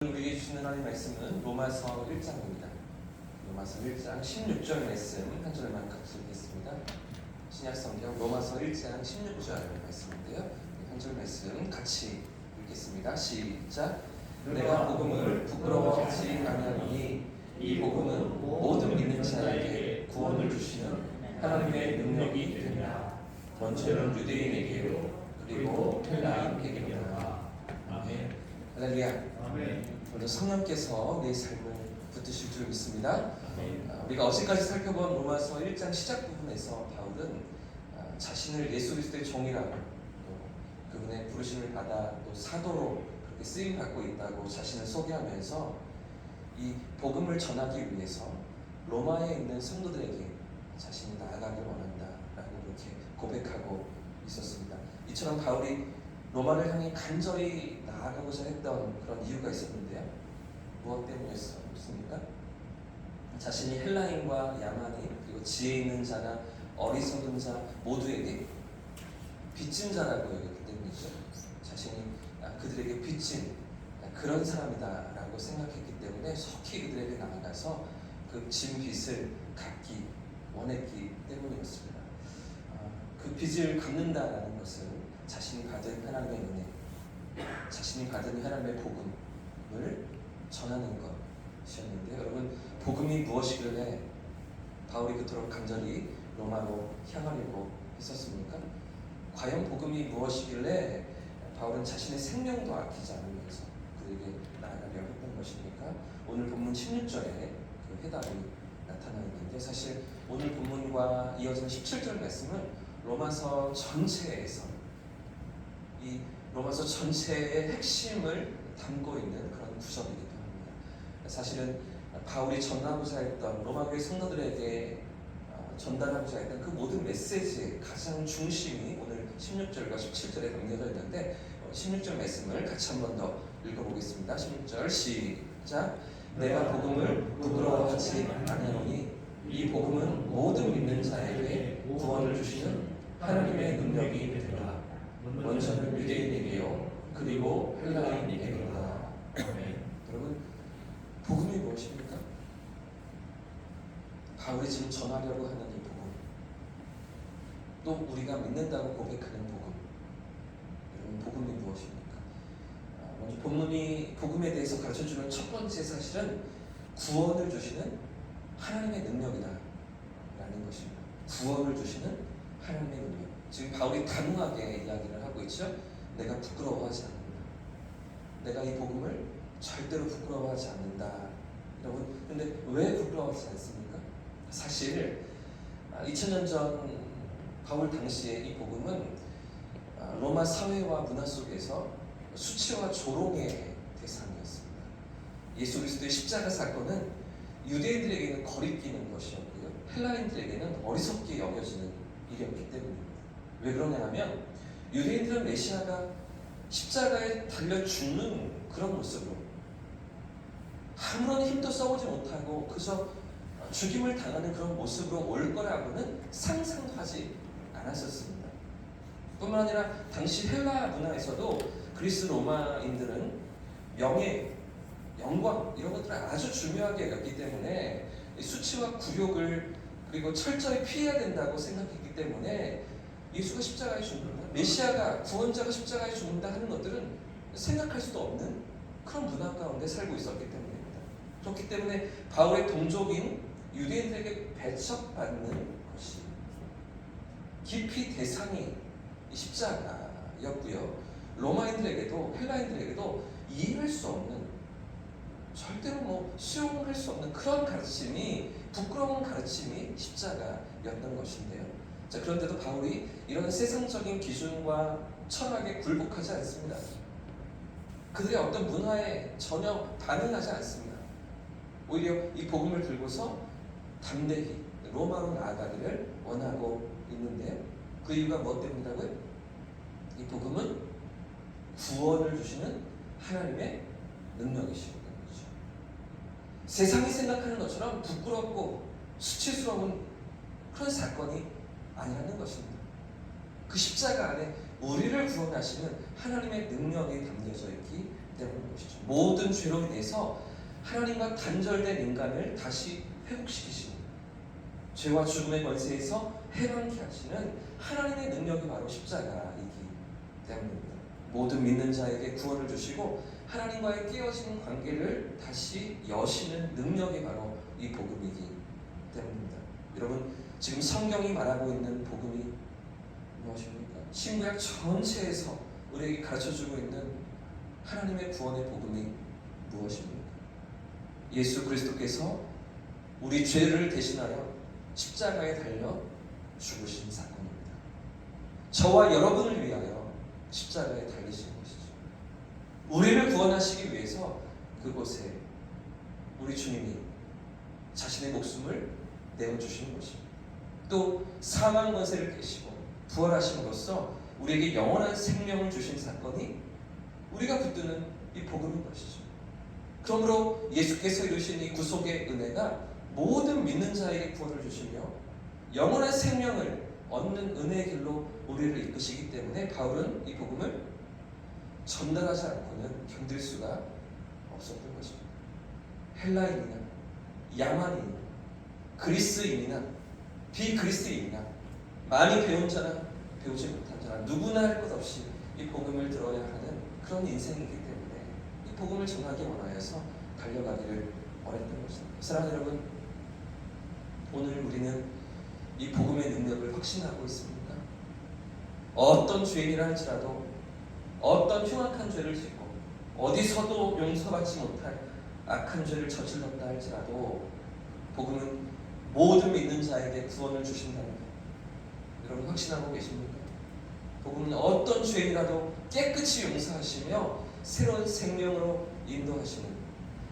우리에게 주시는 하나님의 말씀은 로마서 1장입니다. 로마서 1장 16절 말씀 한 절만 같이 읽겠습니다. 신약성경 로마서 1장 16절 말씀인데요. 한 절 말씀 같이 읽겠습니다. 시작. 내가 복음을 부끄러워하지 아니하노니 이 복음은 모든 믿는 자에게 구원을 주시는 하나님의 능력이 됩니다. 먼저는 유대인에게로 그리고 헬라인에게로다. 아멘. 할렐루야. 오늘 성령께서 내 삶을 붙드실 줄 믿습니다. 우리가 어제까지 살펴본 로마서 1장 시작 부분에서 바울은 자신을 예수 그리스도의 종이라고 또 그분의 부르심을 받아 또 사도로 그렇게 쓰임 받고 있다고 자신을 소개하면서 이 복음을 전하기 위해서 로마에 있는 성도들에게 자신이 나아가길 원한다라고 그렇게 고백하고 있었습니다. 이처럼 바울이 로마를 향해 간절히 나아가고자 했던 그런 이유가 있었는데요. 무엇 때문이었습니까? 자신이 헬라인과 야만인 그리고 지혜 있는 자나 어리석은 자 모두에게 빚진 자라고 여겼기 때문이죠. 자신이 그들에게 빚진 그런 사람이다라고 생각했기 때문에 속히 그들에게 나아가서 그 진 빚을 갚기 원했기 때문이었습니다. 그 빚을 갚는다라는 것은 자신이 받은 하나님의 은혜, 자신이 받은 하나님의 복음을 전하는 것이었는데, 여러분 복음이 무엇이길래 바울이 그토록 간절히 로마로 향하려고 했었습니까? 과연 복음이 무엇이길래 바울은 자신의 생명도 아끼지 않으면서 그에게 나아가려 했던 것입니까? 오늘 본문 16절에 그 해답이 나타나 있는데, 사실 오늘 본문과 이어지는 17절 말씀은 로마서 전체에서 이 로마서 전체의 핵심을 담고 있는 그런 구절이기도 합니다. 사실은 바울이 전하고자 했던 로마교회 성도들에게 전달하고자 했던 그 모든 메시지의 가장 중심이 오늘 16절과 17절에 담겨져 있는데 16절 말씀을 같이 한 번 더 읽어보겠습니다. 16절 시작. 내가 복음을 부끄러워하지 아니하노니 이 복음은 모든 믿는 자에게 구원을 주시는 하나님의 능력이 되라. 먼저는 유대인에게요 그리고 헬라인에게로다. 여러분 복음이 무엇입니까? 바울이 지금 전하려고 하는 이 복음, 또 우리가 믿는다고 고백하는 복음, 여러분 복음이 무엇입니까? 먼저 본문이 복음에 대해서 가르쳐주는 첫 번째 사실은 구원을 주시는 하나님의 능력이다 라는 것입니다. 구원을 주시는 하나님의 능력. 지금 바울이 단호하게 이야기를 하고 있죠. 내가 부끄러워하지 않는다. 내가 이 복음을 절대로 부끄러워하지 않는다. 여러분, 근데 왜 부끄러워하지 않습니까? 사실 2000년 전 바울 당시에 이 복음은 로마 사회와 문화 속에서 수치와 조롱의 대상이었습니다. 예수 그리스도의 십자가 사건은 유대인들에게는 거리끼는 것이었고요, 헬라인들에게는 어리석게 여겨지는 일이었기 때문입니다. 왜 그러냐면 유대인들은 메시아가 십자가에 달려 죽는 그런 모습으로 아무런 힘도 써보지 못하고 그저 죽임을 당하는 그런 모습으로 올 거라고는 상상도 하지 않았었습니다. 뿐만 아니라 당시 헬라 문화에서도 그리스 로마인들은 명예, 영광 이런 것들을 아주 중요하게 여겼기 때문에 수치와 굴욕을 그리고 철저히 피해야 된다고 생각했기 때문에 예수가 십자가에 죽는다, 메시아가 구원자가 십자가에 죽는다 하는 것들은 생각할 수도 없는 그런 문화 가운데 살고 있었기 때문입니다. 그렇기 때문에 바울의 동족인 유대인들에게 배척받는 것이 깊이 대상이 십자가였고요, 로마인들에게도 헬라인들에게도 이해할 수 없는, 절대로 수용할 수 없는 그런 가르침이, 부끄러운 가르침이 십자가였던 것인데요. 자, 그런데도 바울이 이런 세상적인 기준과 철학에 굴복하지 않습니다. 그들의 어떤 문화에 전혀 반응하지 않습니다. 오히려 이 복음을 들고서 담대히 로마로 나아가기를 원하고 있는데요. 그 이유가 무엇 때문이라고요? 이 복음은 구원을 주시는 하나님의 능력이시기 때문이죠. 세상이 생각하는 것처럼 부끄럽고 수치스러운 그런 사건이 아니라는 것입니다. 그 십자가 안에 우리를 구원하시는 하나님의 능력이 담겨져 있기 때문인 것이죠. 모든 죄로 인해서 하나님과 단절된 인간을 다시 회복시키시는, 죄와 죽음의 권세에서 해방케 하시는 하나님의 능력이 바로 십자가이기 때문입니다. 모든 믿는 자에게 구원을 주시고 하나님과의 깨어진 관계를 다시 여시는 능력이 바로 이 복음이기 때문입니다. 여러분, 지금 성경이 말하고 있는 복음이 무엇입니까? 신구약 전체에서 우리에게 가르쳐주고 있는 하나님의 구원의 복음이 무엇입니까? 예수 그리스도께서 우리 죄를 대신하여 십자가에 달려 죽으신 사건입니다. 저와 여러분을 위하여 십자가에 달리신 것이죠. 우리를 구원하시기 위해서 그곳에 우리 주님이 자신의 목숨을 내어주시는 것입니다. 또 사망 권세를 깨시고 부활하심으로써 우리에게 영원한 생명을 주신 사건이 우리가 붙드는 이 복음인 것이죠. 그러므로 예수께서 이루신 이 구속의 은혜가 모든 믿는 자에게 구원을 주시며 영원한 생명을 얻는 은혜의 길로 우리를 이끄시기 때문에 바울은 이 복음을 전달하지 않고는 견딜 수가 없었던 것입니다. 헬라인이나 야만인이나 그리스인이나 비그리스인이나 많이 배운 자나 배우지 못한 자나 누구나 할 것 없이 이 복음을 들어야 하는 그런 인생이기 때문에 이 복음을 전하기 원하여서 달려가기를 원했던 것입니다. 사랑하는 여러분, 오늘 우리는 이 복음의 능력을 확신하고 있습니까? 어떤 죄인이라 할지라도, 어떤 흉악한 죄를 짓고 어디서도 용서받지 못할 악한 죄를 저질렀다 할지라도 복음은 모든 믿는 자에게 구원을 주신다는 것, 여러분 확신하고 계십니까? 복음은 어떤 죄인이라도 깨끗이 용서하시며 새로운 생명으로 인도하시는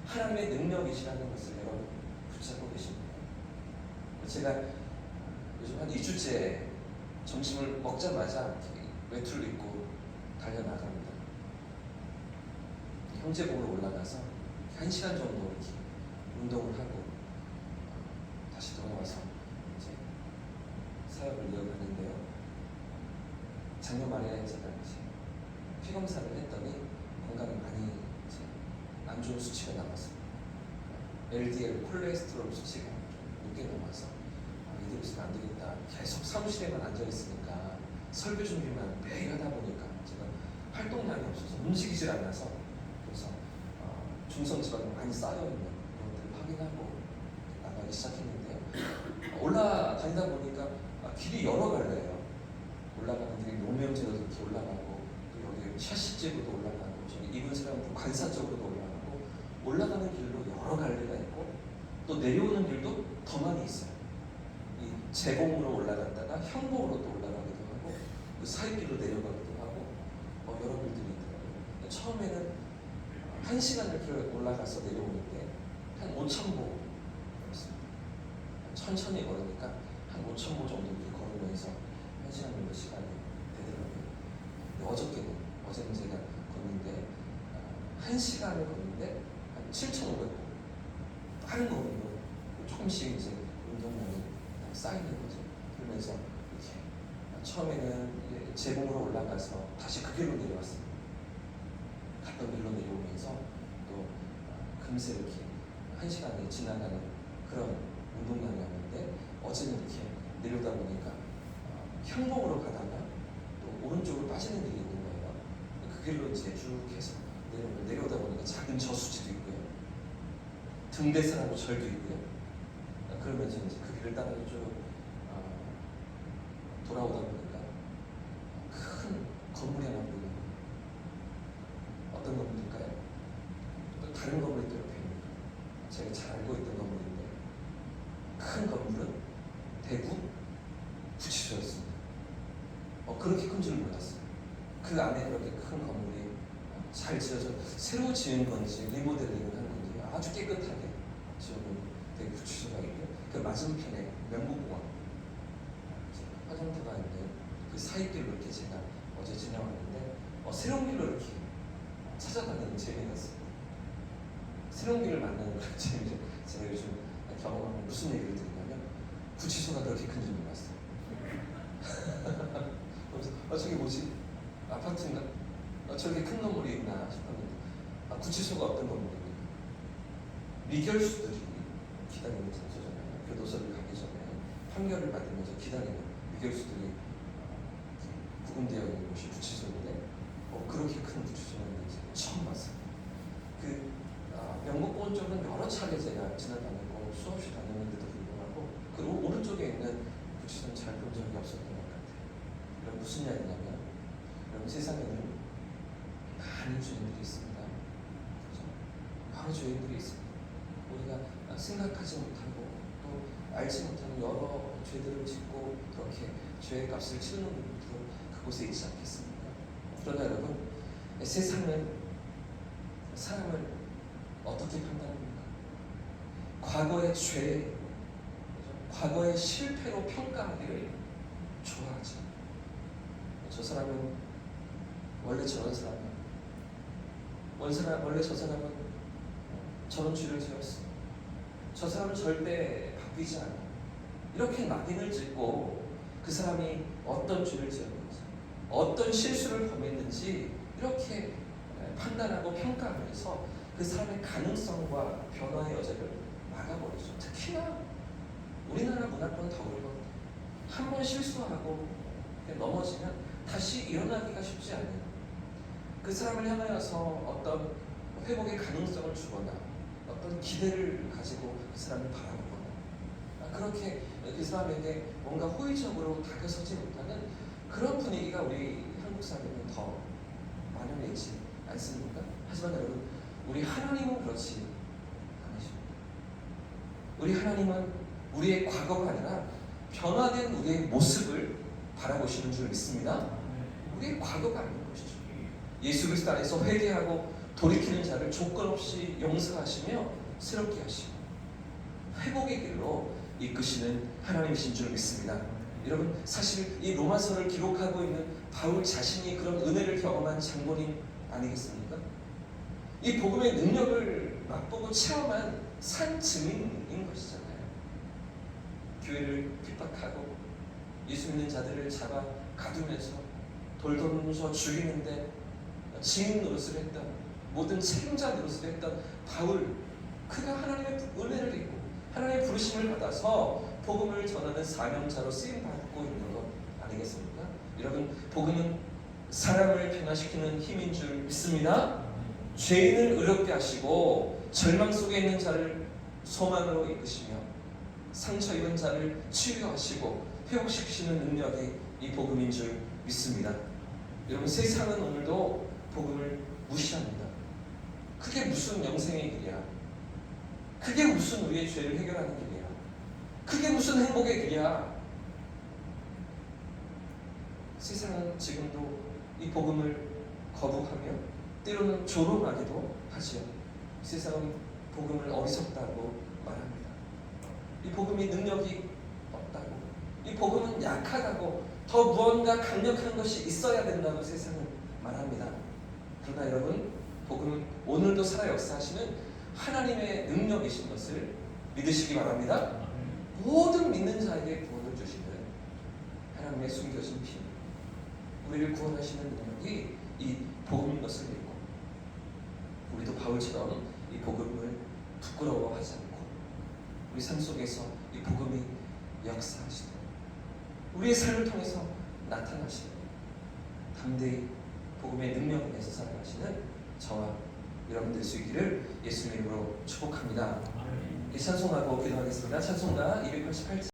하나님의 능력이시라는 것을 여러분 붙잡고 계십니까? 제가 요즘 한 2주째 점심을 먹자마자 외투를 입고 달려나갑니다. 형제복으로 올라가서 1시간 정도 이렇게 운동을 하고 다시 돌아와서 이제 사역을 이어가는데요. 작년 말에 제가 이제 피 검사를 했더니 건강이 많이 이제 안 좋은 수치가 나왔습니다. LDL 콜레스테롤 수치가 좀 높게 나와서 이대로 있으면 안 되겠다. 계속 사무실에만 앉아 있으니까 설교 준비만 매일 하다 보니까 제가 활동량이 없어서 움직이질 않아서, 그래서 중성지방이 많이 쌓여있는 것들을 확인하고 나가기 시작했는데요. 올라다니다 보니까 길이 여러 갈래요. 올라가는 길이 노면제로도 이렇게 올라가고, 또 여기 샤시제로도 올라가고, 저기 이분사람 관사 쪽으로도 올라가고, 올라가는 길로 여러 갈래가 있고, 또 내려오는 길도 더 많이 있어요. 이 제공으로 올라갔다가 형봉으로 또 올라가기도 하고, 그 사이길로 내려가기도 하고, 여러 길들이 있더라고요. 처음에는 1시간을 올라가서 내려오는데 한 5,000보 걸었습니다. 천천히 걸으니까 한 5,000보 정도 이렇게 걸으면서 1시간 정도 시간이 되더라고요. 어제는 제가 걷는데 1시간을 걷는데 한 7,500보, 빠른 걸음으로 조금씩 이제 운동량이 쌓이는 거죠. 그러면서 이렇게 처음에는 제공으로 올라가서 다시 그 길로 내려왔습니다. 갔던 길로 내려오면서 또 금세 이렇게 1시간이 지나가는 그런 운동량이었는데, 어제는 이렇게 내려오다 보니까 형봉으로 가다가 또 오른쪽으로 빠지는 길이 있는 거예요. 그 길로 이제 쭉 해서 내려오다 보니까 작은 저수지도 있고요, 등대산하고 절도 있고요. 그러면서 이제 그 길을 따라 쭉 돌아오다 보니까 큰 건물이 하나 보이는 거예요. 어떤 건물일까요? 또 다른 건물이 또 옆에 있는 거예요. 제가 잘 알고 있던 건물인데, 큰 건물은 대구 구치소였습니다. 그렇게 큰 줄 몰랐어요. 그 안에 그렇게 큰 건물이 잘 지어져 새로 지은 건지 리모델링을 한 건지 아주 깨끗하게 지어놓은 대구 구치소가 있고요. 그 맞은편에 명국공원 화장터가 있는 그 사이길로 이렇게 제가 어제 지나왔는데 새로운 길로 이렇게 찾아다니는 재미가 있습니다. 새로운 길을 만나는 그런 재미를 제가 요즘 경험하면 무슨 얘기를 드리냐면, 구치소가 그렇게 큰 줄 몰랐어요. 그래서 저게 뭐지? 아파트인가? 저렇게 큰 건물이 있나 싶었는데 구치소가 어떤 건물입니까? 미결수들이 기다리는 장소잖아요. 교도소를 가기 전에 판결을 받으면서 기다리는 미결수들이 구금되어 있는 곳이 구치소인데 그렇게 큰 구치소는 이제 처음 봤어요. 명목보원 쪽은 여러 차례 제가 지나다니고 수없이 다녔는데도 불구하고 그리고 오른쪽에 있는 구치소는 잘 본 적이 없었던 것 같아요. 그럼 무슨 이야기냐면 여러분 세상에는 많은 죄인들이 있습니다. 그렇죠? 여러 죄인들이 있습니다. 우리가 생각하지 못하고 또 알지 못하는 여러 죄들을 짓고 그렇게 죄의 값을 치르는 분들도 그곳에 있지 않겠습니까? 그러나 여러분 세상은 사람을 어떻게 판단합니까? 과거의 죄, 과거의 실패로 평가하기를 좋아하지. 저 사람은 원래 저런 사람이야. 원래 저 사람은 저런 죄를 지었어. 저 사람은 절대 바뀌지 않아. 이렇게 낙인을 찍고 그 사람이 어떤 죄를 지었는지, 어떤 실수를 범했는지 이렇게 판단하고 평가하면서 그 사람의 가능성과 변화의 여지를 막아버리죠. 특히나 우리나라 문화권 더 그런 것 같아요. 한 번 실수하고 넘어지면 다시 일어나기가 쉽지 않아요. 그 사람을 향하여서 어떤 회복의 가능성을 주거나 어떤 기대를 가지고 그 사람을 바라보거나 그렇게 그 사람에게 뭔가 호의적으로 다가서지 못하는 그런 분위기가 우리 한국 사회는 더 만연해 있지 않습니까? 하지만 여러분 우리 하나님은 그렇지 않으십니다. 우리 하나님은 우리의 과거가 아니라 변화된 우리의 모습을 바라보시는 줄 믿습니다. 우리의 과거가 아닌 것이죠. 예수 그리스도 안에서 회개하고 돌이키는 자를 조건 없이 용서하시며 새롭게 하시고 회복의 길로 이끄시는 하나님이신 줄 믿습니다. 여러분 사실 이 로마서를 기록하고 있는 바울 자신이 그런 은혜를 경험한 장본인 아니겠습니까? 이 복음의 능력을 맛보고 체험한 산 증인인 것이잖아요. 교회를 핍박하고 예수 믿는 자들을 잡아 가두면서 돌돌면서 죽이는데 증인 노릇을 했던 모든 책임자 노릇을 했던 바울, 그가 하나님의 은혜를 입고 하나님의 부르심을 받아서 복음을 전하는 사명자로 쓰임받고 있는 것 아니겠습니까? 여러분 복음은 사람을 변화시키는 힘인 줄 믿습니다. 죄인을 의롭게 하시고 절망 속에 있는 자를 소망으로 이끄시며 상처 입은 자를 치유하시고 회복시키시는 능력이 이 복음인 줄 믿습니다. 여러분 세상은 오늘도 복음을 무시합니다. 그게 무슨 영생의 길이야? 그게 무슨 우리의 죄를 해결하는 길이야? 그게 무슨 행복의 길이야? 세상은 지금도 이 복음을 거부하며 때로는 조롱하기도 하지요. 세상은 복음을 어리석다고 말합니다. 이 복음이 능력이 없다고, 이 복음은 약하다고, 더 무언가 강력한 것이 있어야 된다고 세상은 말합니다. 그러나 여러분, 복음은 오늘도 살아 역사하시는 하나님의 능력이신 것을 믿으시기 바랍니다. 모든 믿는 자에게 구원을 주시는 하나님의 숨겨진 피, 우리를 구원하시는 능력이 이 복음인 것을 믿고 우리도 바울처럼 이 복음을 부끄러워하지 않고 우리 삶 속에서 이 복음이 역사하시되 우리의 삶을 통해서 나타나시되 담대히 복음의 능력 안에서 살아가시는 저와 여러분들 수 있기를 예수님으로 축복합니다. 찬송하고 기도하겠습니다. 찬송가 288장